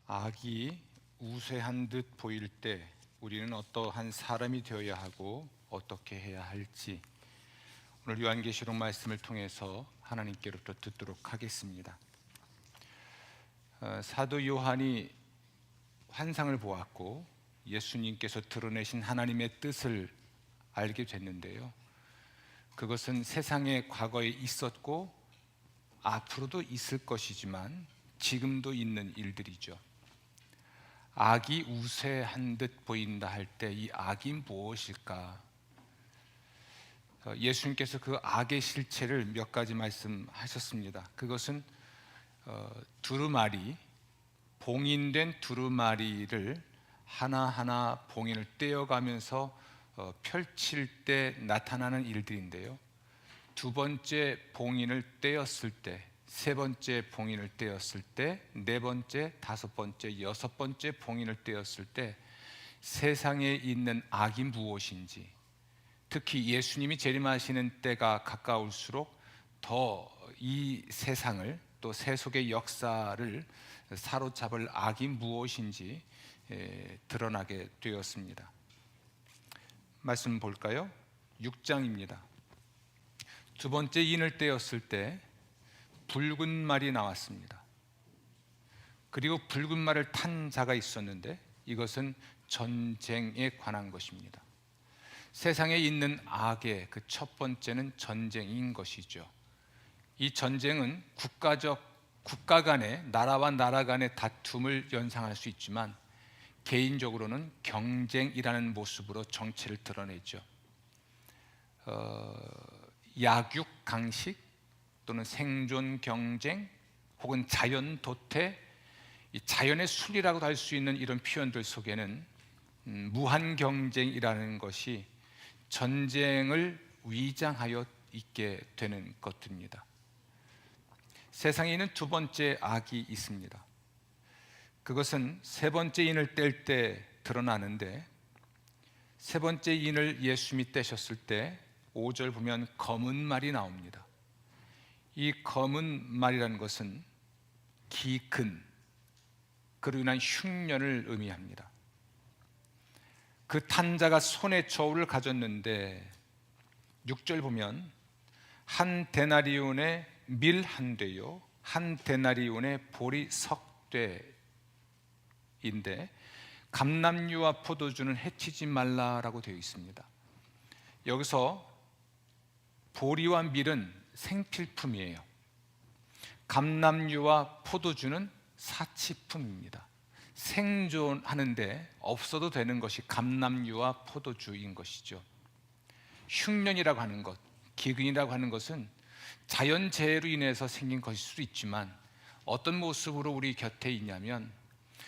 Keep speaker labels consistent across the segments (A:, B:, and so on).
A: 악이 우세한 듯 보일 때 우리는 어떠한 사람이 되어야 하고 어떻게 해야 할지 오늘 요한계시록 말씀을 통해서 하나님께로부터 듣도록 하겠습니다. 사도 요한이 환상을 보았고 예수님께서 드러내신 하나님의 뜻을 알게 됐는데요, 그것은 세상에 과거에 있었고 앞으로도 있을 것이지만 지금도 있는 일들이죠. 악이 우세한 듯 보인다 할 때 이 악이 무엇일까? 예수님께서 그 악의 실체를 몇 가지 말씀하셨습니다. 그것은 두루마리, 봉인된 두루마리를 하나하나 봉인을 떼어가면서 펼칠 때 나타나는 일들인데요, 두 번째 봉인을 떼었을 때, 세 번째 봉인을 떼었을 때, 네 번째, 다섯 번째, 여섯 번째 봉인을 떼었을 때 세상에 있는 악이 무엇인지, 특히 예수님이 재림하시는 때가 가까울수록 더 이 세상을, 또 세속의 역사를 사로잡을 악이 무엇인지 드러나게 되었습니다. 말씀 볼까요? 6장입니다. 두 번째 인을 떼었을 때 붉은 말이 나왔습니다. 그리고 붉은 말을 탄 자가 있었는데 이것은 전쟁에 관한 것입니다. 세상에 있는 악의 그 첫 번째는 전쟁인 것이죠. 이 전쟁은 국가 간의, 나라와 나라 간의 다툼을 연상할 수 있지만 개인적으로는 경쟁이라는 모습으로 정체를 드러내죠. 약육 강식 또는 생존 경쟁 혹은 자연 도태, 자연의 순리라고도 할 수 있는 이런 표현들 속에는 무한 경쟁이라는 것이 전쟁을 위장하여 있게 되는 것입니다. 세상에 있는 두 번째 악이 있습니다. 그것은 세 번째 인을 뗄 때 드러나는데, 세 번째 인을 예수님이 떼셨을 때 5절 보면 검은 말이 나옵니다. 이 검은 말이라는 것은 기근, 그로 인한 흉년을 의미합니다. 그 탄자가 손에 저울을 가졌는데 6절 보면 한 데나리온의 밀 한 대요, 한 데나리온의 보리 석 대인데 감람류와 포도주는 해치지 말라라고 되어 있습니다. 여기서 보리와 밀은 생필품이에요. 감람류와 포도주는 사치품입니다. 생존하는데 없어도 되는 것이 감람류와 포도주인 것이죠. 흉년이라고 하는 것, 기근이라고 하는 것은 자연재해로 인해서 생긴 것일 수도 있지만 어떤 모습으로 우리 곁에 있냐면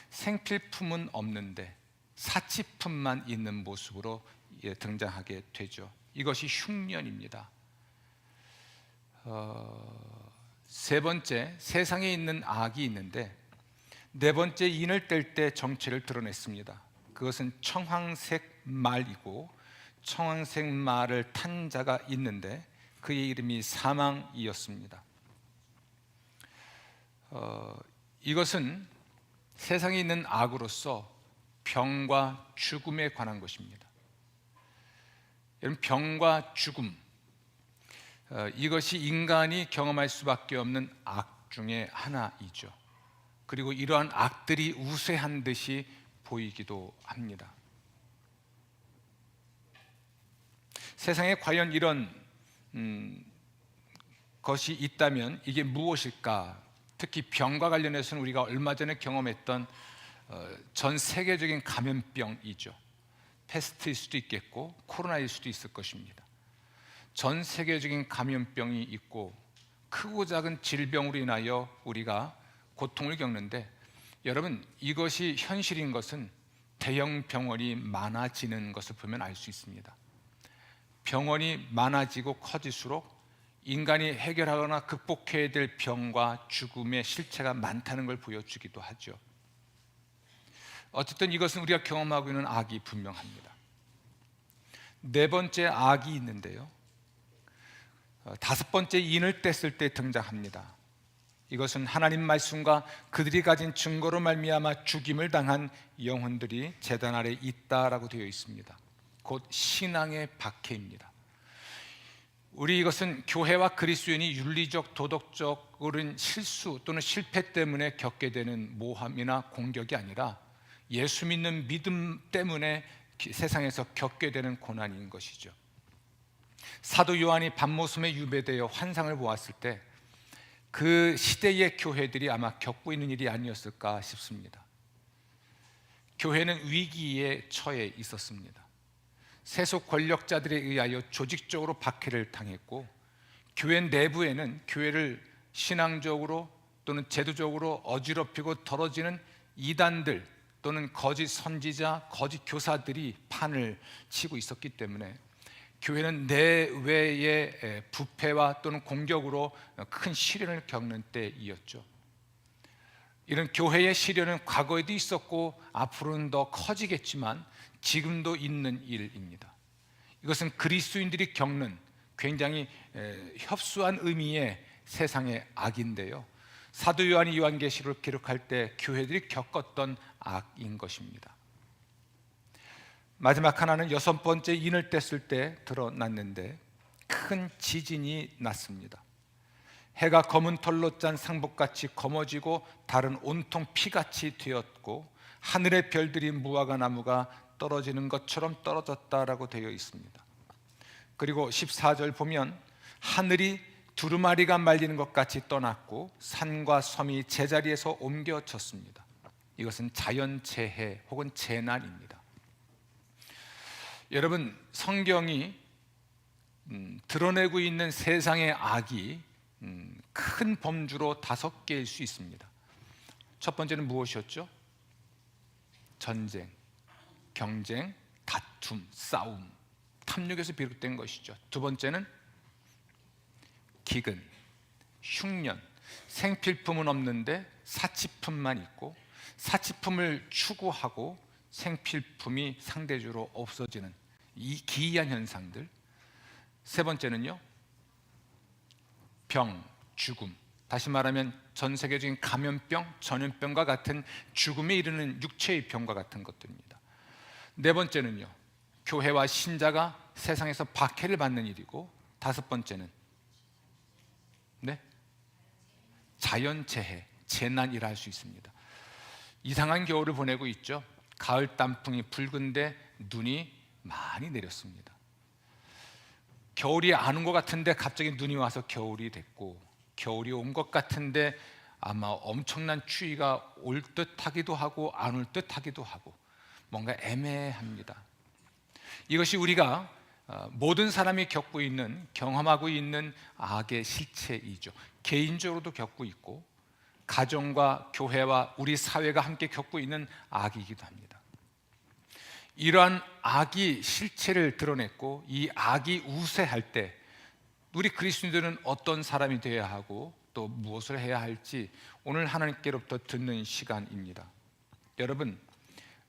A: 생필품은 없는데 사치품만 있는 모습으로 등장하게 되죠. 이것이 흉년입니다. 세 번째, 세상에 있는 악이 있는데 네 번째 인을 뗄 때 정체를 드러냈습니다. 그것은 청황색 말이고 청황색 말을 탄 자가 있는데 그의 이름이 사망이었습니다. 이것은 세상에 있는 악으로서 병과 죽음에 관한 것입니다. 여러분, 병과 죽음, 이것이 인간이 경험할 수밖에 없는 악 중에 하나이죠. 그리고 이러한 악들이 우세한 듯이 보이기도 합니다. 세상에 과연 이런 것이 있다면 이게 무엇일까? 특히 병과 관련해서는 우리가 얼마 전에 경험했던 전 세계적인 감염병이죠. 패스트일 수도 있겠고 코로나일 수도 있을 것입니다. 전 세계적인 감염병이 있고 크고 작은 질병으로 인하여 우리가 고통을 겪는데, 여러분, 이것이 현실인 것은 대형 병원이 많아지는 것을 보면 알 수 있습니다. 병원이 많아지고 커질수록 인간이 해결하거나 극복해야 될 병과 죽음의 실체가 많다는 걸 보여주기도 하죠. 어쨌든 이것은 우리가 경험하고 있는 악이 분명합니다. 네 번째 악이 있는데요, 다섯 번째 인을 뗐을 때 등장합니다. 이것은 하나님 말씀과 그들이 가진 증거로 말미암아 죽임을 당한 영혼들이 제단 아래 있다라고 되어 있습니다. 곧 신앙의 박해입니다. 우리 이것은 교회와 그리스도인이 윤리적, 도덕적으로는 실수 또는 실패 때문에 겪게 되는 모함이나 공격이 아니라 예수 믿는 믿음 때문에 세상에서 겪게 되는 고난인 것이죠. 사도 요한이 밤모섬에 유배되어 환상을 보았을 때 그 시대의 교회들이 아마 겪고 있는 일이 아니었을까 싶습니다. 교회는 위기에 처해 있었습니다. 세속 권력자들에 의하여 조직적으로 박해를 당했고, 교회 내부에는 교회를 신앙적으로 또는 제도적으로 어지럽히고 더러지는 이단들 또는 거짓 선지자, 거짓 교사들이 판을 치고 있었기 때문에 교회는 내외의 부패와 또는 공격으로 큰 시련을 겪는 때이었죠. 이런 교회의 시련은 과거에도 있었고 앞으로는 더 커지겠지만 지금도 있는 일입니다. 이것은 그리스도인들이 겪는 굉장히 협소한 의미의 세상의 악인데요, 사도 요한이 요한계시록을 기록할 때 교회들이 겪었던 악인 것입니다. 마지막 하나는 6번째 인을 뗐을 때 드러났는데 큰 지진이 났습니다. 해가 검은 털로 짠 상복같이 검어지고 달은 온통 피같이 되었고 하늘의 별들이 무화과 나무가 떨어지는 것처럼 떨어졌다라고 되어 있습니다. 그리고 14절 보면 하늘이 두루마리가 말리는 것 같이 떠났고 산과 섬이 제자리에서 옮겨졌습니다. 이것은 자연재해 혹은 재난입니다. 여러분, 성경이 드러내고 있는 세상의 악이 큰 범주로 5개일 수 있습니다. 첫 번째는 무엇이었죠? 전쟁, 경쟁, 다툼, 싸움, 탐욕에서 비롯된 것이죠. 두 번째는 기근, 흉년, 생필품은 없는데 사치품만 있고 사치품을 추구하고 생필품이 상대적으로 없어지는 이 기이한 현상들. 세 번째는요, 병, 죽음, 다시 말하면 전 세계적인 감염병, 전염병과 같은 죽음에 이르는 육체의 병과 같은 것들입니다. 네 번째는요, 교회와 신자가 세상에서 박해를 받는 일이고, 다섯 번째는 자연재해, 재난이라 할 수 있습니다. 이상한 겨울을 보내고 있죠. 가을 단풍이 붉은데 눈이 많이 내렸습니다. 겨울이 안 온 것 같은데 갑자기 눈이 와서 겨울이 됐고, 겨울이 온 것 같은데 아마 엄청난 추위가 올 듯하기도 하고 안 올 듯하기도 하고 뭔가 애매합니다. 이것이 우리가 모든 사람이 겪고 있는, 경험하고 있는 악의 실체이죠. 개인적으로도 겪고 있고 가정과 교회와 우리 사회가 함께 겪고 있는 악이기도 합니다. 이러한 악이 실체를 드러냈고 이 악이 우세할 때 우리 그리스도인들은 어떤 사람이 되어야 하고 또 무엇을 해야 할지 오늘 하나님께로부터 듣는 시간입니다. 여러분,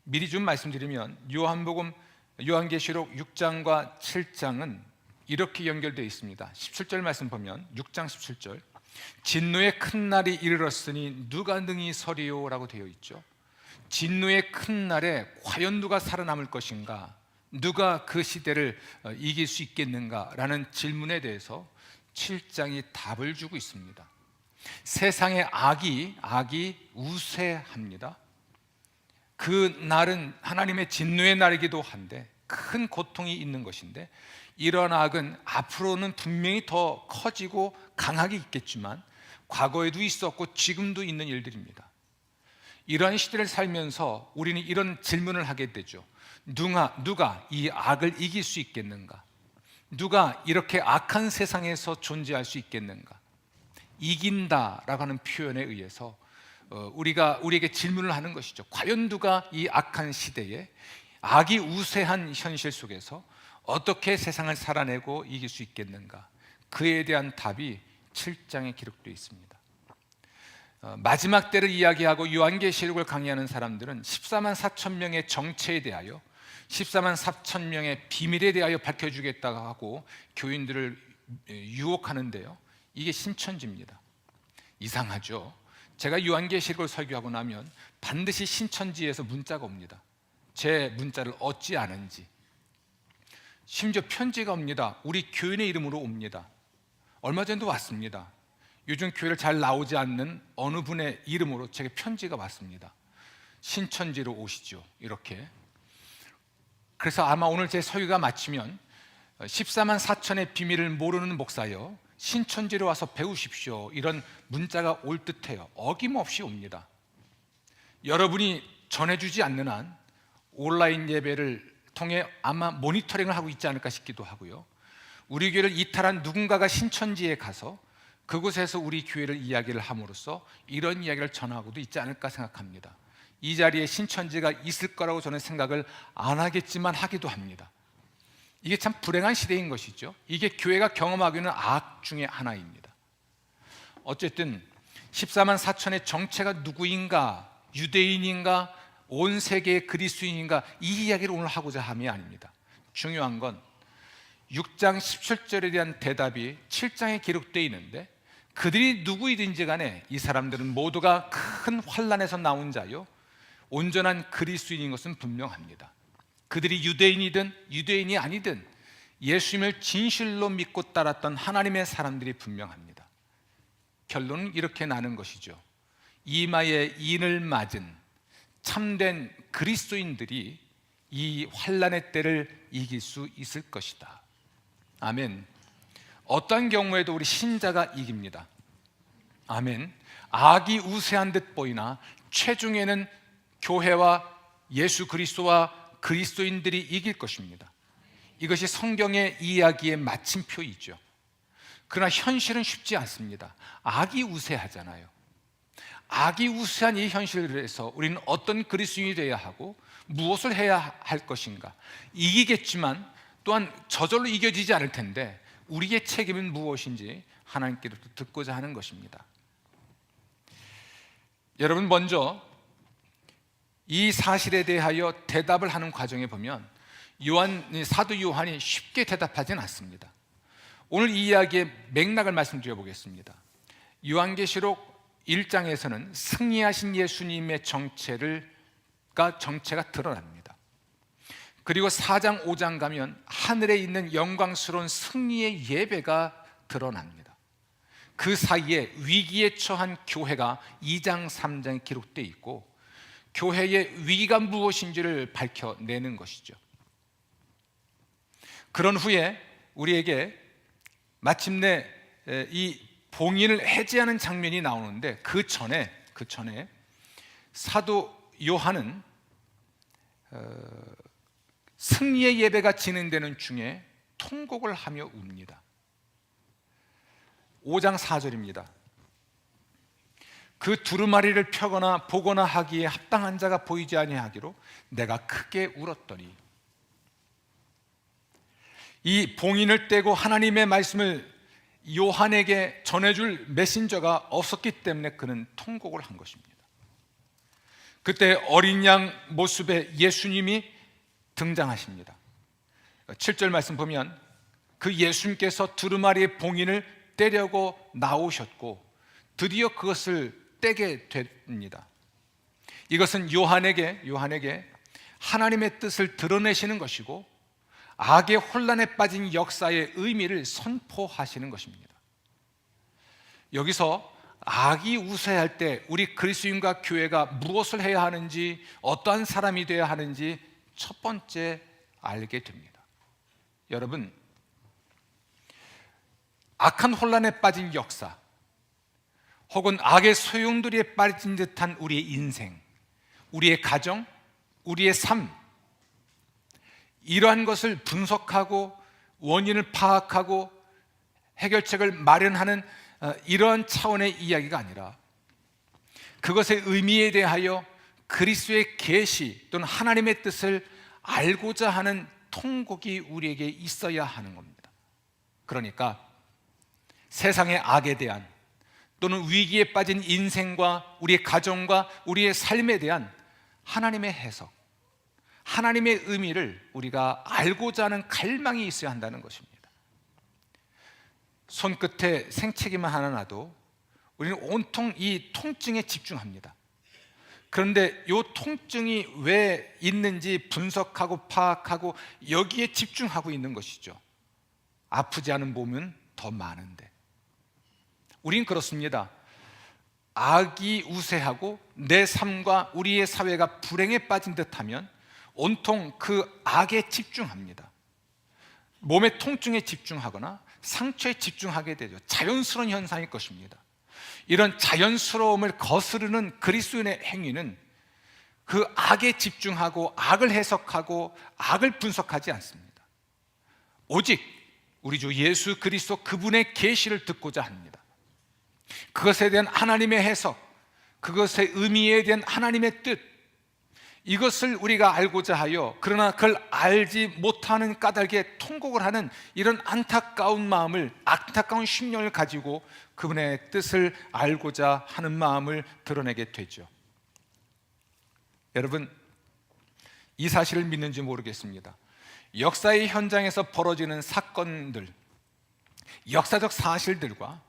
A: 미리 좀 말씀드리면 요한계시록 6장과 7장은 이렇게 연결되어 있습니다. 17절 말씀 보면 6장 17절, 진노의 큰 날이 이르렀으니 누가 능히 서리요? 라고 되어 있죠. 진노의 큰 날에 과연 누가 살아남을 것인가? 누가 그 시대를 이길 수 있겠는가? 라는 질문에 대해서 7장이 답을 주고 있습니다. 세상의 악이 우세합니다. 그 날은 하나님의 진노의 날이기도 한데 큰 고통이 있는 것인데, 이런 악은 앞으로는 분명히 더 커지고 강하게 있겠지만 과거에도 있었고 지금도 있는 일들입니다. 이러한 시대를 살면서 우리는 이런 질문을 하게 되죠. 누가 이 악을 이길 수 있겠는가? 누가 이렇게 악한 세상에서 존재할 수 있겠는가? 이긴다라고 하는 표현에 의해서 우리에게 질문을 하는 것이죠. 과연 누가 이 악한 시대에, 악이 우세한 현실 속에서 어떻게 세상을 살아내고 이길 수 있겠는가? 그에 대한 답이 7장에 기록되어 있습니다. 마지막 때를 이야기하고 요한계시록을 강의하는 사람들은 14만 4천 명의 정체에 대하여, 14만 4천 명의 비밀에 대하여 밝혀주겠다고 하고 교인들을 유혹하는데요, 이게 신천지입니다. 이상하죠. 제가 요한계시록을 설교하고 나면 반드시 신천지에서 문자가 옵니다. 제 문자를 얻지 않은지. 심지어 편지가 옵니다. 우리 교인의 이름으로 옵니다. 얼마 전도 왔습니다. 요즘 교회를 잘 나오지 않는 어느 분의 이름으로 제게 편지가 왔습니다. 신천지로 오시죠. 이렇게. 그래서 아마 오늘 제 설교가 마치면 14만 4천의 비밀을 모르는 목사여 신천지로 와서 배우십시오, 이런 문자가 올 듯해요. 어김없이 옵니다. 여러분이 전해주지 않는 한 온라인 예배를 통해 아마 모니터링을 하고 있지 않을까 싶기도 하고요. 우리 교회를 이탈한 누군가가 신천지에 가서 그곳에서 우리 교회를 이야기를 함으로써 이런 이야기를 전하고도 있지 않을까 생각합니다. 이 자리에 신천지가 있을 거라고 저는 생각을 안 하겠지만 하기도 합니다. 이게 참 불행한 시대인 것이죠. 이게 교회가 경험하기는 악중에 하나입니다. 어쨌든 14만 4천의 정체가 누구인가, 유대인인가, 온 세계의 그리스도인인가, 이 이야기를 오늘 하고자 함이 아닙니다. 중요한 건 6장 17절에 대한 대답이 7장에 기록되어 있는데, 그들이 누구이든지 간에 이 사람들은 모두가 큰 환난에서 나온 자요 온전한 그리스도인인 것은 분명합니다. 그들이 유대인이든 유대인이 아니든 예수님을 진실로 믿고 따랐던 하나님의 사람들이 분명합니다. 결론은 이렇게 나는 것이죠. 이마에 인을 맞은 참된 그리스도인들이 이 환난의 때를 이길 수 있을 것이다. 아멘. 어떠한 경우에도 우리 신자가 이깁니다. 아멘. 악이 우세한 듯 보이나 최종에는 교회와 예수 그리스도와 그리스도인들이 이길 것입니다. 이것이 성경의 이야기의 마침표이죠. 그러나 현실은 쉽지 않습니다. 악이 우세하잖아요. 악이 우세한 이 현실에서 우리는 어떤 그리스도인이 되어야 하고 무엇을 해야 할 것인가. 이기겠지만 또한 저절로 이겨지지 않을 텐데 우리의 책임은 무엇인지 하나님께로부터 듣고자 하는 것입니다. 여러분, 먼저 이 사실에 대하여 대답을 하는 과정에 보면 사도 요한이 쉽게 대답하지는 않습니다. 오늘 이 이야기의 맥락을 말씀드려 보겠습니다. 요한계시록 1장에서는 승리하신 예수님의 정체가 드러납니다. 그리고 4장 5장 가면 하늘에 있는 영광스러운 승리의 예배가 드러납니다. 그 사이에 위기에 처한 교회가 2장 3장에 기록되어 있고 교회의 위기가 무엇인지를 밝혀내는 것이죠. 그런 후에 우리에게 마침내 이 봉인을 해제하는 장면이 나오는데 그 전에 사도 요한은 승리의 예배가 진행되는 중에 통곡을 하며 웁니다. 5장 4절입니다. 그 두루마리를 펴거나 보거나 하기에 합당한 자가 보이지 아니하기로 내가 크게 울었더니. 이 봉인을 떼고 하나님의 말씀을 요한에게 전해줄 메신저가 없었기 때문에 그는 통곡을 한 것입니다. 그때 어린 양 모습의 예수님이 등장하십니다. 7절 말씀 보면 그 예수님께서 두루마리의 봉인을 떼려고 나오셨고 드디어 그것을 떼게 됩니다. 이것은 요한에게 하나님의 뜻을 드러내시는 것이고 악의 혼란에 빠진 역사의 의미를 선포하시는 것입니다. 여기서 악이 우세할 때 우리 그리스도인과 교회가 무엇을 해야 하는지, 어떠한 사람이 되어야 하는지 첫 번째 알게 됩니다. 여러분, 악한 혼란에 빠진 역사 혹은 악의 소용돌이에 빠진 듯한 우리의 인생, 우리의 가정, 우리의 삶, 이러한 것을 분석하고 원인을 파악하고 해결책을 마련하는 이러한 차원의 이야기가 아니라 그것의 의미에 대하여 그리스도의 계시 또는 하나님의 뜻을 알고자 하는 통곡이 우리에게 있어야 하는 겁니다. 그러니까 세상의 악에 대한 또는 위기에 빠진 인생과 우리의 가정과 우리의 삶에 대한 하나님의 해석, 하나님의 의미를 우리가 알고자 하는 갈망이 있어야 한다는 것입니다. 손끝에 생채기만 하나 놔도 우리는 온통 이 통증에 집중합니다. 그런데 이 통증이 왜 있는지 분석하고 파악하고 여기에 집중하고 있는 것이죠. 아프지 않은 몸은 더 많은데. 우린 그렇습니다. 악이 우세하고 내 삶과 우리의 사회가 불행에 빠진 듯하면 온통 그 악에 집중합니다. 몸의 통증에 집중하거나 상처에 집중하게 되죠. 자연스러운 현상일 것입니다. 이런 자연스러움을 거스르는 그리스도인의 행위는 그 악에 집중하고 악을 해석하고 악을 분석하지 않습니다. 오직 우리 주 예수 그리스도 그분의 계시를 듣고자 합니다. 그것에 대한 하나님의 해석, 그것의 의미에 대한 하나님의 뜻, 이것을 우리가 알고자 하여 그러나 그걸 알지 못하는 까닭에 통곡을 하는 이런 안타까운 마음을, 안타까운 심령을 가지고 그분의 뜻을 알고자 하는 마음을 드러내게 되죠. 여러분, 이 사실을 믿는지 모르겠습니다. 역사의 현장에서 벌어지는 사건들, 역사적 사실들과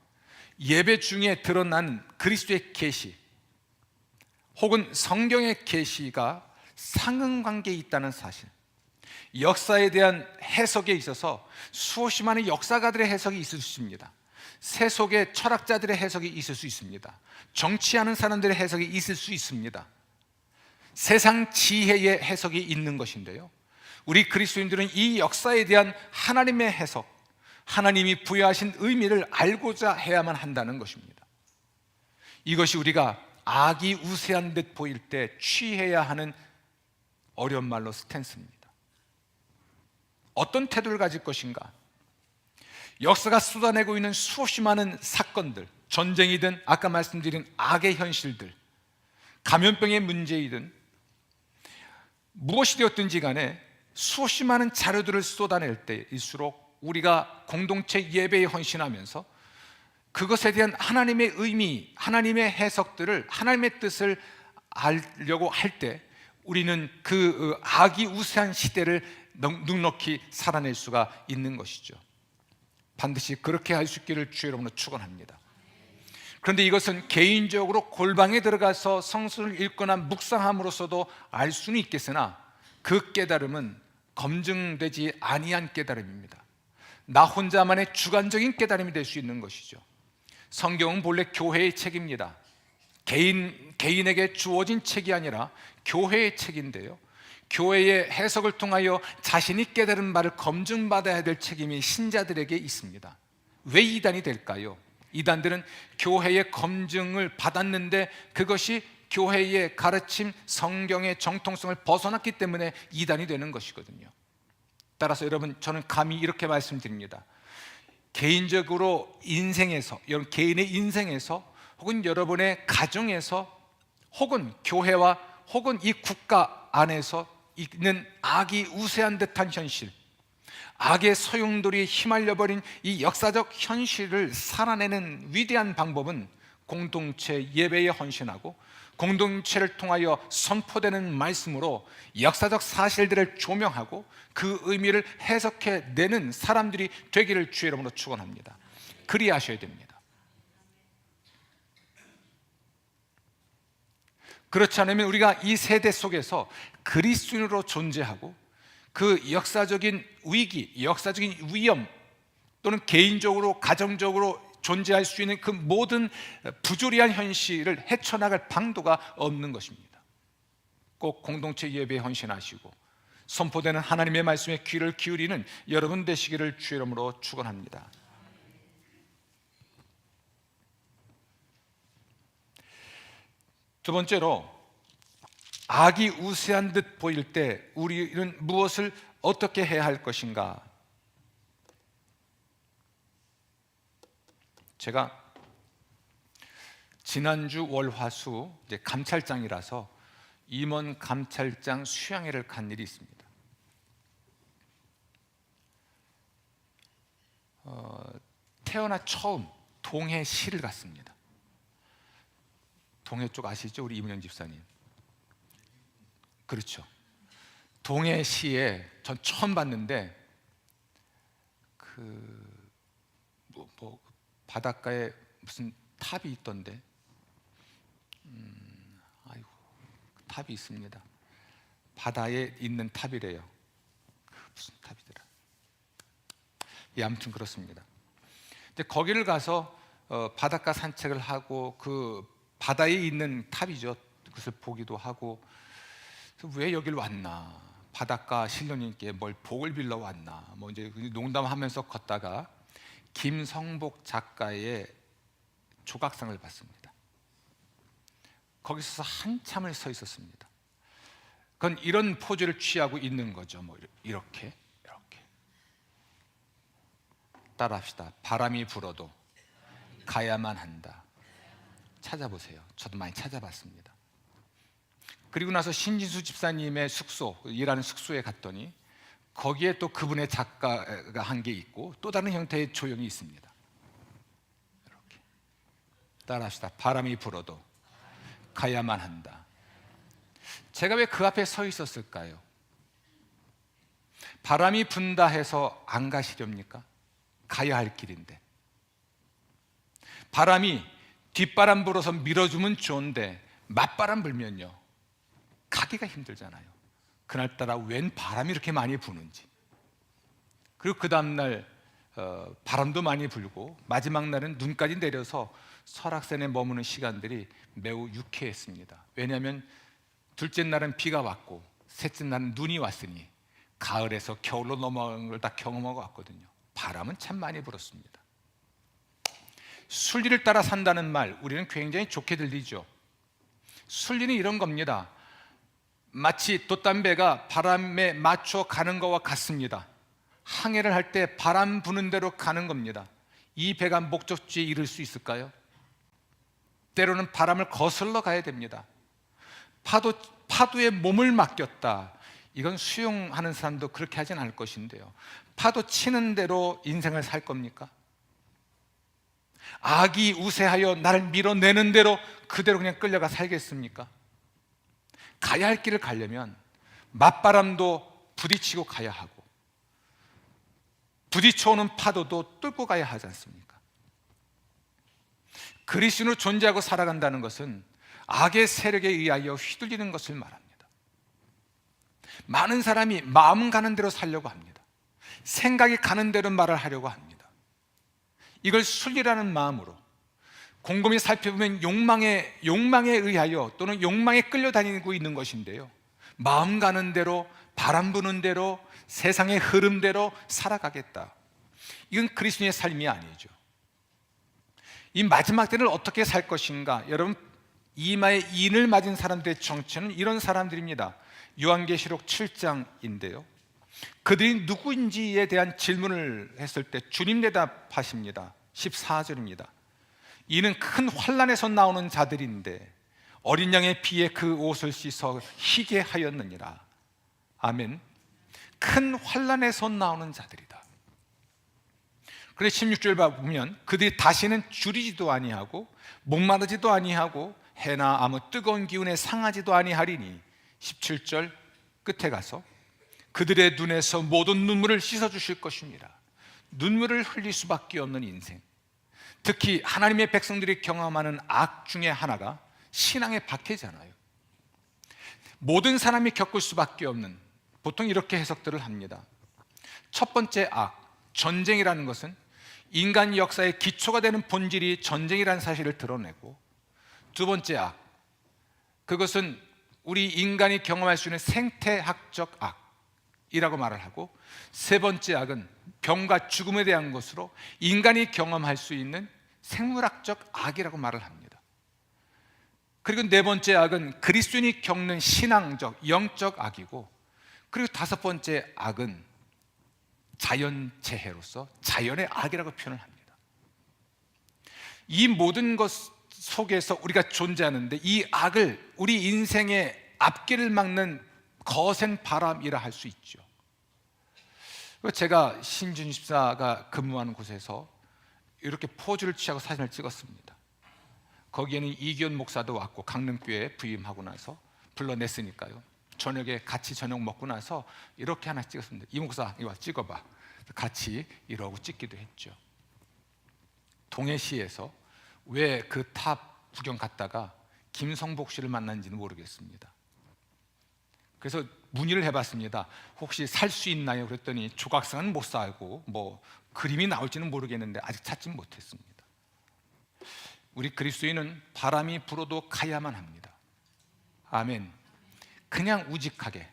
A: 예배 중에 드러난 그리스도의 계시 혹은 성경의 계시가 상응관계에 있다는 사실, 역사에 대한 해석에 있어서 수없이 많은 역사가들의 해석이 있을 수 있습니다. 세속의 철학자들의 해석이 있을 수 있습니다. 정치하는 사람들의 해석이 있을 수 있습니다. 세상 지혜의 해석이 있는 것인데요, 우리 그리스도인들은 이 역사에 대한 하나님의 해석, 하나님이 부여하신 의미를 알고자 해야만 한다는 것입니다. 이것이 우리가 악이 우세한 듯 보일 때 취해야 하는 어려운 말로 스탠스입니다. 어떤 태도를 가질 것인가? 역사가 쏟아내고 있는 수없이 많은 사건들, 전쟁이든 아까 말씀드린 악의 현실들, 감염병의 문제이든 무엇이 되었든지 간에 수없이 많은 자료들을 쏟아낼 때일수록 우리가 공동체 예배에 헌신하면서 그것에 대한 하나님의 의미, 하나님의 해석들을, 하나님의 뜻을 알려고 할 때 우리는 그 악이 우세한 시대를 넉넉히 살아낼 수가 있는 것이죠. 반드시 그렇게 할 수 있기를 주의 이름으로 축원합니다. 그런데 이것은 개인적으로 골방에 들어가서 성서를 읽거나 묵상함으로써도 알 수는 있겠으나 그 깨달음은 검증되지 아니한 깨달음입니다. 나 혼자만의 주관적인 깨달음이 될 수 있는 것이죠. 성경은 본래 교회의 책입니다. 개인에게 주어진 책이 아니라 교회의 책인데요, 교회의 해석을 통하여 자신이 깨달은 바를 검증받아야 될 책임이 신자들에게 있습니다. 왜 이단이 될까요? 이단들은 교회의 검증을 받았는데 그것이 교회의 가르침, 성경의 정통성을 벗어났기 때문에 이단이 되는 것이거든요. 따라서 여러분, 저는 감히 이렇게 말씀드립니다. 개인적으로 인생에서, 여러분 개인의 인생에서 혹은 여러분의 가정에서 혹은 교회와 혹은 이 국가 안에서 있는 악이 우세한 듯한 현실, 악의 소용돌이에 휘말려버린 이 역사적 현실을 살아내는 위대한 방법은 공동체 예배에 헌신하고 공동체를 통하여 선포되는 말씀으로 역사적 사실들을 조명하고 그 의미를 해석해내는 사람들이 되기를 주의 이름으로 축원합니다. 그리하셔야 됩니다. 그렇지 않으면 우리가 이 세대 속에서 그리스도인으로 존재하고 그 역사적인 위기, 역사적인 위험 또는 개인적으로, 가정적으로 존재할 수 있는 그 모든 부조리한 현실을 헤쳐나갈 방도가 없는 것입니다. 꼭 공동체 예배에 헌신하시고 선포되는 하나님의 말씀에 귀를 기울이는 여러분 되시기를 주의 이름으로 축원합니다. 두 번째로, 악이 우세한 듯 보일 때 우리는 무엇을 어떻게 해야 할 것인가? 제가 지난주 월화수 이제 감찰장이라서 임원 감찰장 수양회를 간 일이 있습니다. 태어나 처음 동해시를 갔습니다. 동해 쪽 아시죠? 우리 이문영 집사님. 그렇죠. 동해시에 전 처음 봤는데 바닷가에 무슨 탑이 있던데. 아이고, 탑이 있습니다. 바다에 있는 탑이래요. 무슨 탑이더라. 예, 아무튼 그렇습니다. 근데 거기를 가서 바닷가 산책을 하고 그 바다에 있는 탑이죠. 그것을 보기도 하고, 왜 여길 왔나? 바닷가 신령님께 뭘 복을 빌러 왔나? 뭐 이제 농담하면서 걷다가 김성복 작가의 조각상을 봤습니다. 거기서 한참을 서 있었습니다. 그건 이런 포즈를 취하고 있는 거죠. 뭐 이렇게 따라합시다. 바람이 불어도 가야만 한다. 찾아보세요. 저도 많이 찾아봤습니다. 그리고 나서 신진수 집사님의 숙소, 일하는 숙소에 갔더니 거기에 또 그분의 작가가 한 게 있고 또 다른 형태의 조형이 있습니다. 이렇게 따라합시다. 바람이 불어도 가야만 한다. 제가 왜 그 앞에 서 있었을까요? 바람이 분다 해서 안 가시렵니까? 가야 할 길인데. 바람이 뒷바람 불어서 밀어주면 좋은데 맞바람 불면요, 가기가 힘들잖아요. 그날따라 웬 바람이 이렇게 많이 부는지. 그리고 그 다음날 바람도 많이 불고 마지막 날은 눈까지 내려서 설악산에 머무는 시간들이 매우 유쾌했습니다. 왜냐하면 둘째 날은 비가 왔고 셋째 날은 눈이 왔으니 가을에서 겨울로 넘어가는 걸 다 경험하고 왔거든요. 바람은 참 많이 불었습니다. 순리를 따라 산다는 말, 우리는 굉장히 좋게 들리죠. 순리는 이런 겁니다. 마치 돛담배가 바람에 맞춰 가는 것과 같습니다. 항해를 할 때 바람 부는 대로 가는 겁니다. 이 배가 목적지에 이를 수 있을까요? 때로는 바람을 거슬러 가야 됩니다. 파도에 몸을 맡겼다. 이건 수용하는 사람도 그렇게 하진 않을 것인데요. 파도 치는 대로 인생을 살 겁니까? 악이 우세하여 나를 밀어내는 대로 그대로 그냥 끌려가 살겠습니까? 가야 할 길을 가려면 맞바람도 부딪히고 가야 하고 부딪혀오는 파도도 뚫고 가야 하지 않습니까? 그리스도인으로 존재하고 살아간다는 것은 악의 세력에 의하여 휘둘리는 것을 말합니다. 많은 사람이 마음 가는 대로 살려고 합니다. 생각이 가는 대로 말을 하려고 합니다. 이걸 순리라는 마음으로 곰곰이 살펴보면 욕망에 의하여 또는 욕망에 끌려다니고 있는 것인데요, 마음 가는 대로 바람 부는 대로 세상의 흐름대로 살아가겠다. 이건 그리스도인의 삶이 아니죠. 이 마지막 때를 어떻게 살 것인가? 여러분, 이마에 인을 맞은 사람들의 정체는 이런 사람들입니다. 요한계시록 7장인데요, 그들이 누구인지에 대한 질문을 했을 때 주님 대답하십니다. 14절입니다. 이는 큰 환난에서 나오는 자들인데 어린 양의 피에 그 옷을 씻어 희게 하였느니라. 아멘. 큰 환난에서 나오는 자들이다. 그래서 16절 보면 그들이 다시는 줄이지도 아니하고 목마르지도 아니하고 해나 아무 뜨거운 기운에 상하지도 아니하리니 17절 끝에 가서 그들의 눈에서 모든 눈물을 씻어주실 것입니다. 눈물을 흘릴 수밖에 없는 인생, 특히 하나님의 백성들이 경험하는 악 중에 하나가 신앙의 박해잖아요. 모든 사람이 겪을 수밖에 없는, 보통 이렇게 해석들을 합니다. 첫 번째 악, 전쟁이라는 것은 인간 역사의 기초가 되는 본질이 전쟁이라는 사실을 드러내고, 두 번째 악, 그것은 우리 인간이 경험할 수 있는 생태학적 악이라고 말을 하고, 세 번째 악은 병과 죽음에 대한 것으로 인간이 경험할 수 있는 생물학적 악이라고 말을 합니다. 그리고 네 번째 악은 그리스도인이 겪는 신앙적, 영적 악이고, 그리고 다섯 번째 악은 자연재해로서 자연의 악이라고 표현을 합니다. 이 모든 것 속에서 우리가 존재하는데 이 악을 우리 인생의 앞길을 막는 거센 바람이라 할 수 있죠. 제가 신준 집사가 근무하는 곳에서 이렇게 포즈를 취하고 사진을 찍었습니다. 거기에는 이기현 목사도 왔고 강릉교회에 부임하고 나서 불러냈으니까요, 저녁에 같이 저녁 먹고 나서 이렇게 하나 찍었습니다. 이 목사 이거 찍어봐. 같이 이러고 찍기도 했죠. 동해시에서 왜 그 탑 구경 갔다가 김성복 씨를 만난지는 모르겠습니다. 그래서 문의를 해봤습니다. 혹시 살 수 있나요? 그랬더니 조각상은 못 사고 뭐 그림이 나올지는 모르겠는데 아직 찾지 못했습니다. 우리 그리스도인은 바람이 불어도 가야만 합니다. 아멘. 그냥 우직하게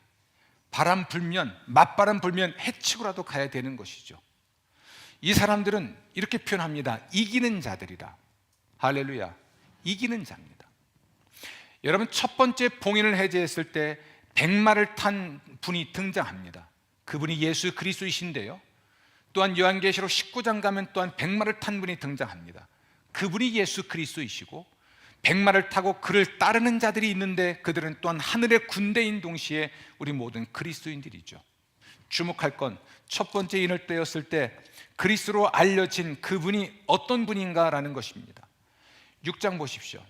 A: 바람 불면, 맞바람 불면 해치고라도 가야 되는 것이죠. 이 사람들은 이렇게 표현합니다. 이기는 자들이다. 할렐루야. 이기는 자입니다. 여러분, 첫 번째 봉인을 해제했을 때 백마를 탄 분이 등장합니다. 그분이 예수 그리스도이신데요, 또한 요한계시록 19장 가면 또한 백마를 탄 분이 등장합니다. 그분이 예수 그리스도이시고, 백마를 타고 그를 따르는 자들이 있는데 그들은 또한 하늘의 군대인 동시에 우리 모든 그리스도인들이죠. 주목할 건 첫 번째 인을 떼었을 때 그리스도로 알려진 그분이 어떤 분인가라는 것입니다. 6장 보십시오.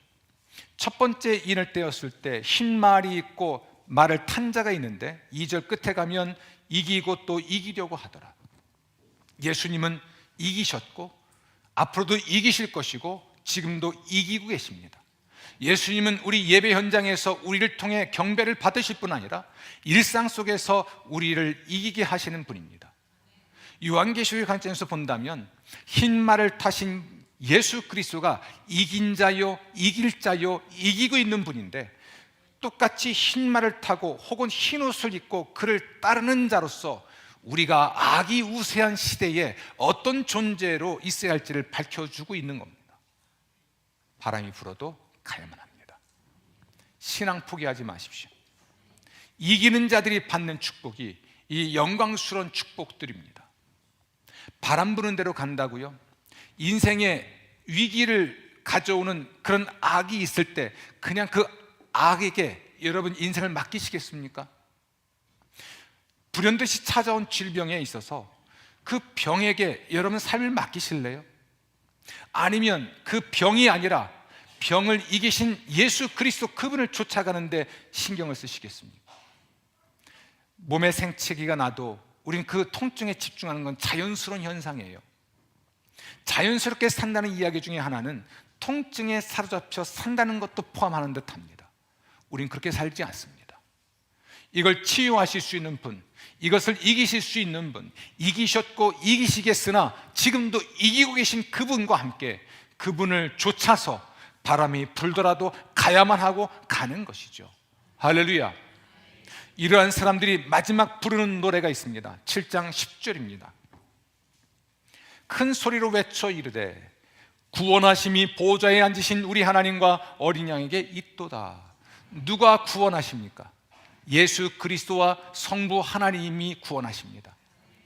A: 첫 번째 인을 떼었을 때 흰 말이 있고 말을 탄 자가 있는데 2절 끝에 가면 이기고 또 이기려고 하더라. 예수님은 이기셨고 앞으로도 이기실 것이고 지금도 이기고 계십니다. 예수님은 우리 예배 현장에서 우리를 통해 경배를 받으실 뿐 아니라 일상 속에서 우리를 이기게 하시는 분입니다. 요한계시록의 관점에서 본다면 흰 말을 타신 예수 그리스도가 이긴 자요, 이길 자요, 이기고 있는 분인데, 똑같이 흰 말을 타고 혹은 흰 옷을 입고 그를 따르는 자로서 우리가 악이 우세한 시대에 어떤 존재로 있어야 할지를 밝혀주고 있는 겁니다. 바람이 불어도 가야만 합니다. 신앙 포기하지 마십시오. 이기는 자들이 받는 축복이 이 영광스러운 축복들입니다. 바람 부는 대로 간다고요? 인생에 위기를 가져오는 그런 악이 있을 때 그냥 그 악에게 여러분 인생을 맡기시겠습니까? 불현듯이 찾아온 질병에 있어서 그 병에게 여러분 삶을 맡기실래요? 아니면 그 병이 아니라 병을 이기신 예수 그리스도 그분을 쫓아가는데 신경을 쓰시겠습니까? 몸에 생채기가 나도 우린 그 통증에 집중하는 건 자연스러운 현상이에요. 자연스럽게 산다는 이야기 중에 하나는 통증에 사로잡혀 산다는 것도 포함하는 듯합니다. 우린 그렇게 살지 않습니다. 이걸 치유하실 수 있는 분, 이것을 이기실 수 있는 분, 이기셨고 이기시겠으나 지금도 이기고 계신 그분과 함께 그분을 쫓아서 바람이 불더라도 가야만 하고 가는 것이죠. 할렐루야. 이러한 사람들이 마지막 부르는 노래가 있습니다. 7장 10절입니다. 큰 소리로 외쳐 이르되 구원하심이 보좌에 앉으신 우리 하나님과 어린 양에게 있도다. 누가 구원하십니까? 예수 그리스도와 성부 하나님이 구원하십니다.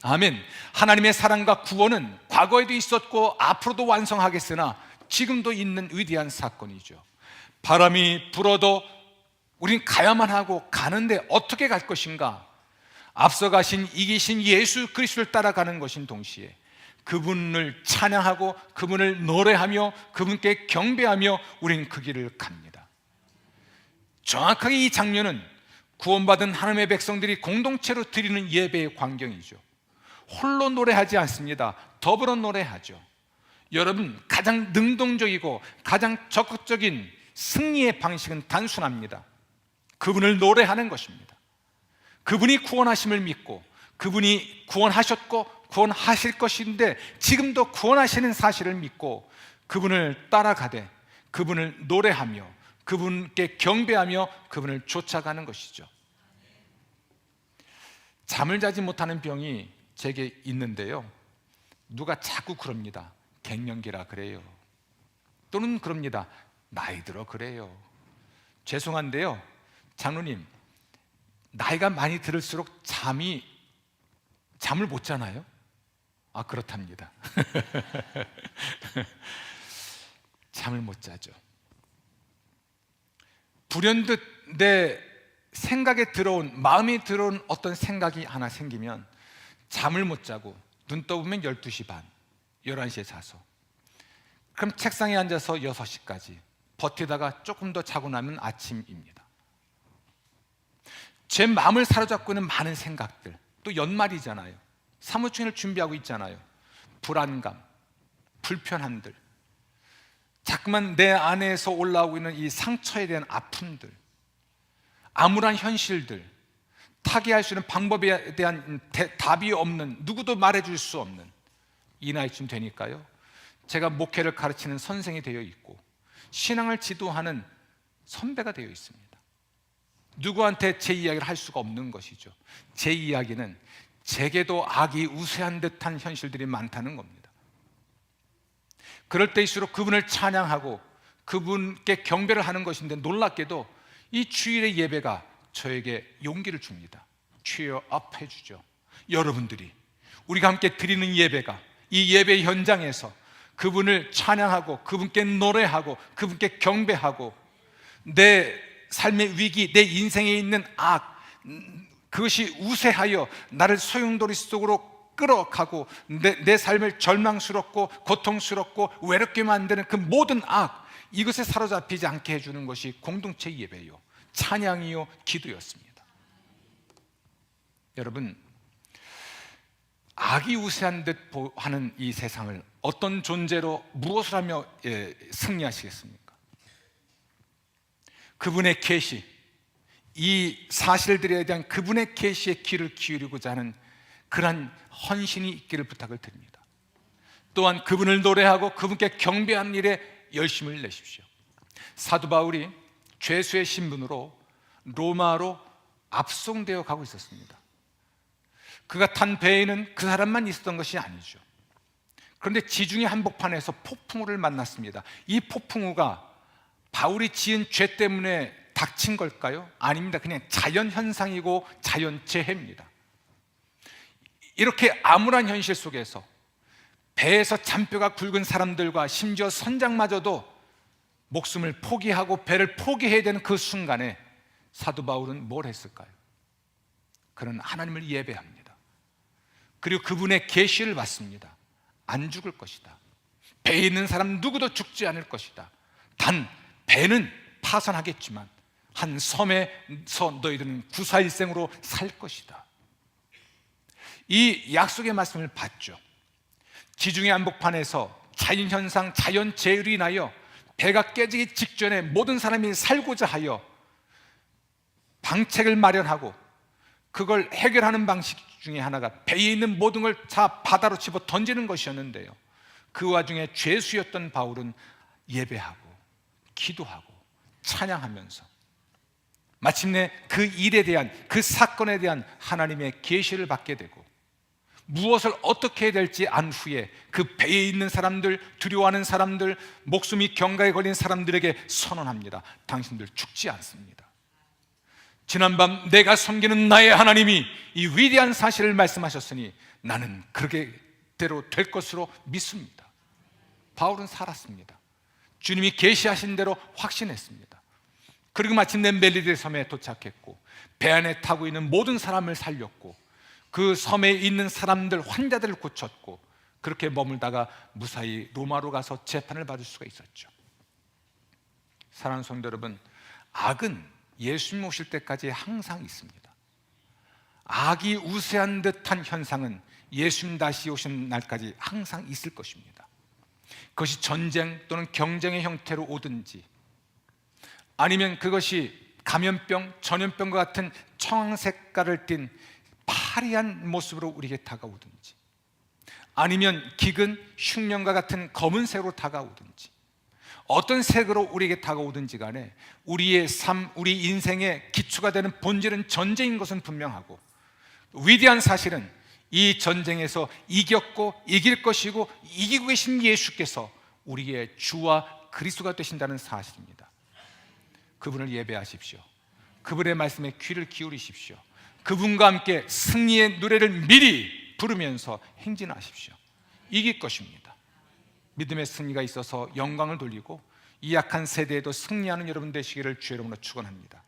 A: 아멘. 하나님의 사랑과 구원은 과거에도 있었고 앞으로도 완성하겠으나 지금도 있는 위대한 사건이죠. 바람이 불어도 우린 가야만 하고 가는데 어떻게 갈 것인가? 앞서 가신 이기신 예수 그리스도를 따라가는 것인 동시에 그분을 찬양하고 그분을 노래하며 그분께 경배하며 우린 그 길을 갑니다. 정확하게 이 장면은 구원받은 하나님의 백성들이 공동체로 드리는 예배의 광경이죠. 홀로 노래하지 않습니다. 더불어 노래하죠. 여러분, 가장 능동적이고 가장 적극적인 승리의 방식은 단순합니다. 그분을 노래하는 것입니다. 그분이 구원하심을 믿고 그분이 구원하셨고 구원하실 것인데 지금도 구원하시는 사실을 믿고 그분을 따라가되 그분을 노래하며 그분께 경배하며 그분을 쫓아가는 것이죠. 잠을 자지 못하는 병이 제게 있는데요, 누가 자꾸 그럽니다. 갱년기라 그래요. 또는 그럽니다. 나이 들어 그래요. 죄송한데요, 장로님, 나이가 많이 들을수록 잠을 못 자나요? 아, 그렇답니다. 잠을 못 자죠. 불현듯 내 생각에 들어온, 마음에 들어온 어떤 생각이 하나 생기면 잠을 못 자고 눈 떠보면 12시 반, 11시에 자서 그럼 책상에 앉아서 6시까지 버티다가 조금 더 자고 나면 아침입니다. 제 마음을 사로잡고 있는 많은 생각들, 또 연말이잖아요. 사무총회를 준비하고 있잖아요. 불안감, 불편함들, 자꾸만 내 안에서 올라오고 있는 이 상처에 대한 아픔들, 암울한 현실들, 타개할 수 있는 방법에 대한 답이 없는, 누구도 말해줄 수 없는 이 나이쯤 되니까요, 제가 목회를 가르치는 선생이 되어 있고 신앙을 지도하는 선배가 되어 있습니다. 누구한테 제 이야기를 할 수가 없는 것이죠. 제 이야기는 제게도 악이 우세한 듯한 현실들이 많다는 겁니다. 그럴 때일수록 그분을 찬양하고 그분께 경배를 하는 것인데, 놀랍게도 이 주일의 예배가 저에게 용기를 줍니다. cheer up 해주죠. 여러분들이, 우리가 함께 드리는 예배가, 이 예배 현장에서 그분을 찬양하고 그분께 노래하고 그분께 경배하고 내 삶의 위기, 내 인생에 있는 악, 그것이 우세하여 나를 소용돌이 속으로 끌어가고 내 삶을 절망스럽고 고통스럽고 외롭게 만드는 그 모든 악, 이것에 사로잡히지 않게 해주는 것이 공동체 예배요, 찬양이요, 기도였습니다. 여러분, 악이 우세한 듯 하는 이 세상을 어떤 존재로 무엇을 하며 승리하시겠습니까? 그분의 계시, 이 사실들에 대한 그분의 계시에 귀를 기울이고자 하는 그러한 헌신이 있기를 부탁을 드립니다. 또한 그분을 노래하고 그분께 경배하는 일에 열심을 내십시오. 사도 바울이 죄수의 신분으로 로마로 압송되어 가고 있었습니다. 그가 탄 배에는 그 사람만 있었던 것이 아니죠. 그런데 지중해 한복판에서 폭풍우를 만났습니다. 이 폭풍우가 바울이 지은 죄 때문에 닥친 걸까요? 아닙니다. 그냥 자연현상이고 자연재해입니다. 이렇게 암울한 현실 속에서 배에서 잔뼈가 굵은 사람들과 심지어 선장마저도 목숨을 포기하고 배를 포기해야 되는 그 순간에 사도 바울은 뭘 했을까요? 그는 하나님을 예배합니다. 그리고 그분의 계시를 받습니다. 안 죽을 것이다. 배에 있는 사람 누구도 죽지 않을 것이다. 단 배는 파산하겠지만 한 섬에서 너희들은 구사일생으로 살 것이다. 이 약속의 말씀을 받죠. 지중해 한복판에서 자연현상, 자연재해로 인하여 배가 깨지기 직전에 모든 사람이 살고자 하여 방책을 마련하고 그걸 해결하는 방식 중에 하나가 배에 있는 모든 걸 다 바다로 집어 던지는 것이었는데요, 그 와중에 죄수였던 바울은 예배하고 기도하고 찬양하면서 마침내 그 일에 대한, 그 사건에 대한 하나님의 계시를 받게 되고 무엇을 어떻게 해야 될지 안 후에 그 배에 있는 사람들, 두려워하는 사람들, 목숨이 경가에 걸린 사람들에게 선언합니다. 당신들 죽지 않습니다. 지난밤 내가 섬기는 나의 하나님이 이 위대한 사실을 말씀하셨으니 나는 그렇게대로 될 것으로 믿습니다. 바울은 살았습니다. 주님이 계시하신 대로 확신했습니다. 그리고 마침내 멜리데 섬에 도착했고 배 안에 타고 있는 모든 사람을 살렸고 그 섬에 있는 사람들, 환자들을 고쳤고 그렇게 머물다가 무사히 로마로 가서 재판을 받을 수가 있었죠. 사랑하는 성도 여러분, 악은 예수님 오실 때까지 항상 있습니다. 악이 우세한 듯한 현상은 예수님 다시 오신 날까지 항상 있을 것입니다. 그것이 전쟁 또는 경쟁의 형태로 오든지, 아니면 그것이 감염병, 전염병과 같은 청황 색깔을 띤 파리한 모습으로 우리에게 다가오든지, 아니면 기근, 흉년과 같은 검은색으로 다가오든지, 어떤 색으로 우리에게 다가오든지 간에 우리의 삶, 우리 인생의 기초가 되는 본질은 전쟁인 것은 분명하고, 위대한 사실은 이 전쟁에서 이겼고 이길 것이고 이기고 계신 예수께서 우리의 주와 그리스도가 되신다는 사실입니다. 그분을 예배하십시오. 그분의 말씀에 귀를 기울이십시오. 그분과 함께 승리의 노래를 미리 부르면서 행진하십시오. 이길 것입니다. 믿음의 승리가 있어서 영광을 돌리고 이 약한 세대에도 승리하는 여러분 되시기를 주의 이름으로 축원합니다.